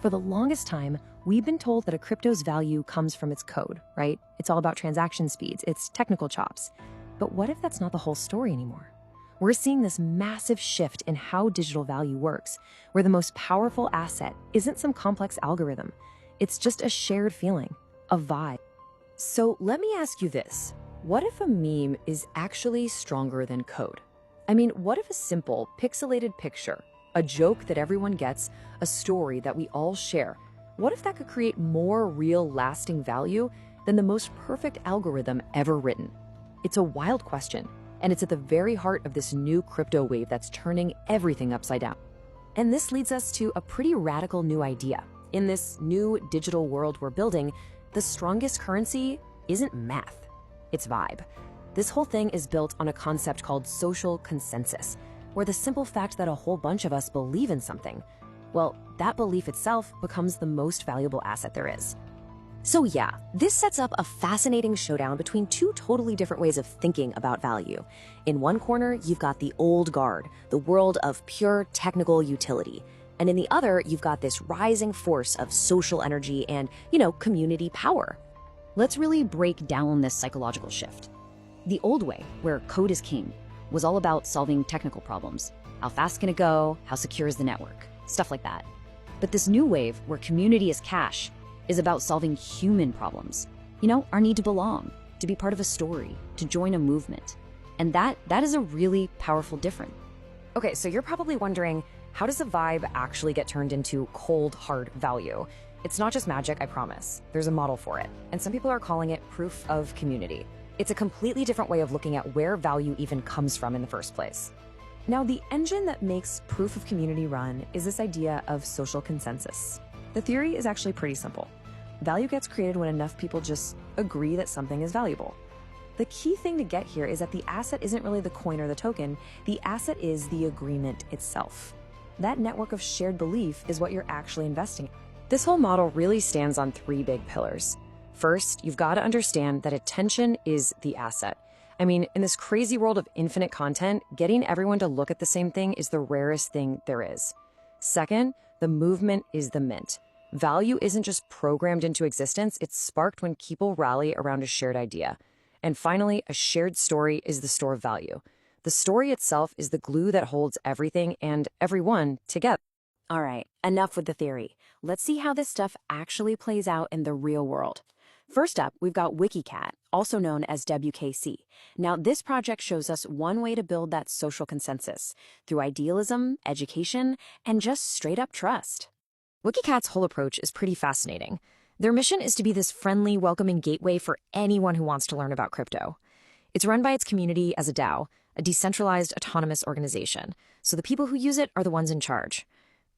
For the longest time, we've been told that a crypto's value comes from its code, right? It's all about transaction speeds, its technical chops. But what if that's not the whole story anymore? We're seeing this massive shift in how digital value works, where the most powerful asset isn't some complex algorithm. It's just a shared feeling, a vibe. So let me ask you this. What if a meme is actually stronger than code? I mean, what if a simple, pixelated picture, a joke that everyone gets, a story that we all share, what if that could create more real, lasting value than the most perfect algorithm ever written? It's a wild question, and it's at the very heart of this new crypto wave that's turning everything upside down. And this leads us to a pretty radical new idea. In this new digital world we're building, the strongest currency isn't math, it's vibe. This whole thing is built on a concept called social consensus, where the simple fact that a whole bunch of us believe in something, well, that belief itself becomes the most valuable asset there is. So yeah, this sets up a fascinating showdown between two totally different ways of thinking about value. In one corner, you've got the old guard, the world of pure technical utility. And in the other, you've got this rising force of social energy and, community power. Let's really break down this psychological shift. The old way, where code is king, was all about solving technical problems. How fast can it go? How secure is the network? Stuff like that. But this new wave, where community is cash, is about solving human problems. Our need to belong, to be part of a story, to join a movement. And that is a really powerful difference. Okay, so you're probably wondering, how does a vibe actually get turned into cold, hard value? It's not just magic, I promise. There's a model for it. And some people are calling it proof of community. It's a completely different way of looking at where value even comes from in the first place. Now, the engine that makes proof of community run is this idea of social consensus. The theory is actually pretty simple. Value gets created when enough people just agree that something is valuable. The key thing to get here is that the asset isn't really the coin or the token. The asset is the agreement itself. That network of shared belief is what you're actually investing in. This whole model really stands on three big pillars. First, you've got to understand that attention is the asset. I mean, in this crazy world of infinite content, getting everyone to look at the same thing is the rarest thing there is. Second, the movement is the mint. Value isn't just programmed into existence, it's sparked when people rally around a shared idea. And finally, a shared story is the store of value. The story itself is the glue that holds everything and everyone together. All right, enough with the theory. Let's see how this stuff actually plays out in the real world. First up, we've got Wiki Cat, also known as WKC. Now, this project shows us one way to build that social consensus through idealism, education, and just straight up trust. Wiki Cat's whole approach is pretty fascinating. Their mission is to be this friendly, welcoming gateway for anyone who wants to learn about crypto. It's run by its community as a DAO, a decentralized autonomous organization, so the people who use it are the ones in charge.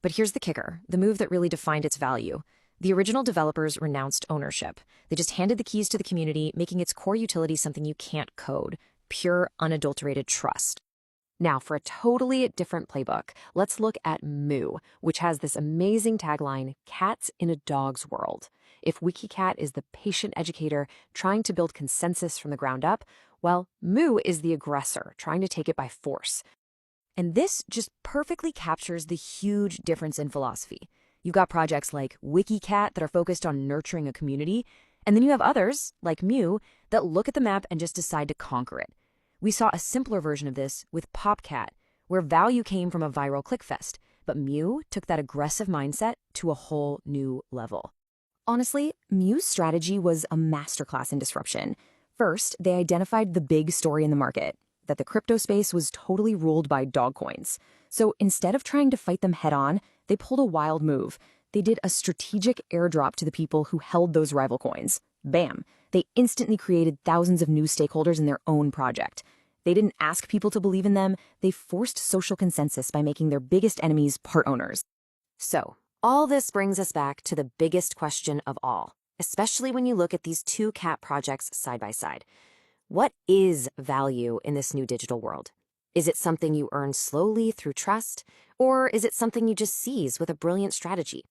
But here's the kicker, the move that really defined its value. The original developers renounced ownership. They just handed the keys to the community, making its core utility something you can't code, pure, unadulterated trust. Now, for a totally different playbook, let's look at MEW, which has this amazing tagline, Cats in a Dog's World. If Wiki Cat is the patient educator trying to build consensus from the ground up, well, MEW is the aggressor trying to take it by force. And this just perfectly captures the huge difference in philosophy. You've got projects like Wiki Cat that are focused on nurturing a community, and then you have others, like MEW, that look at the map and just decide to conquer it. We saw a simpler version of this with Popcat, where value came from a viral clickfest, but MEW took that aggressive mindset to a whole new level. Honestly, MEW's strategy was a masterclass in disruption. First, they identified the big story in the market, that the crypto space was totally ruled by dog coins. So instead of trying to fight them head on, they pulled a wild move. They did a strategic airdrop to the people who held those rival coins. Bam! They instantly created thousands of new stakeholders in their own project. They didn't ask people to believe in them, they forced social consensus by making their biggest enemies part owners. So, all this brings us back to the biggest question of all, especially when you look at these two cat projects side by side. What is value in this new digital world? Is it something you earn slowly through trust, or is it something you just seize with a brilliant strategy?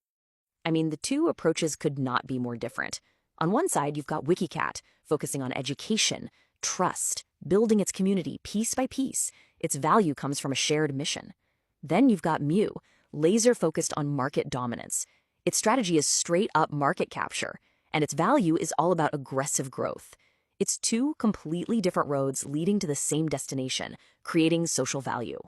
I mean, the two approaches could not be more different. On one side, you've got Wiki Cat, focusing on education, trust, building its community piece by piece. Its value comes from a shared mission. Then you've got MEW, laser-focused on market dominance. Its strategy is straight up market capture, and its value is all about aggressive growth. It's two completely different roads leading to the same destination, creating social value.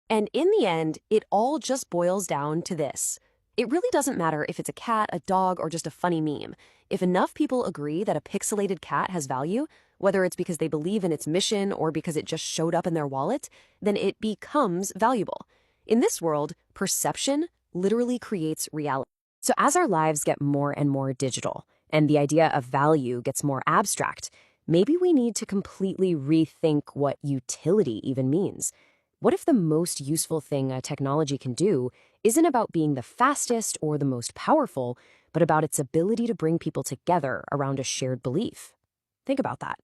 And in the end, it all just boils down to this. It really doesn't matter if it's a cat, a dog, or just a funny meme. If enough people agree that a pixelated cat has value, whether it's because they believe in its mission or because it just showed up in their wallet, then it becomes valuable. In this world, perception literally creates reality. So as our lives get more and more digital, and the idea of value gets more abstract, maybe we need to completely rethink what utility even means. What if the most useful thing a technology can do isn't about being the fastest or the most powerful, but about its ability to bring people together around a shared belief? Think about that.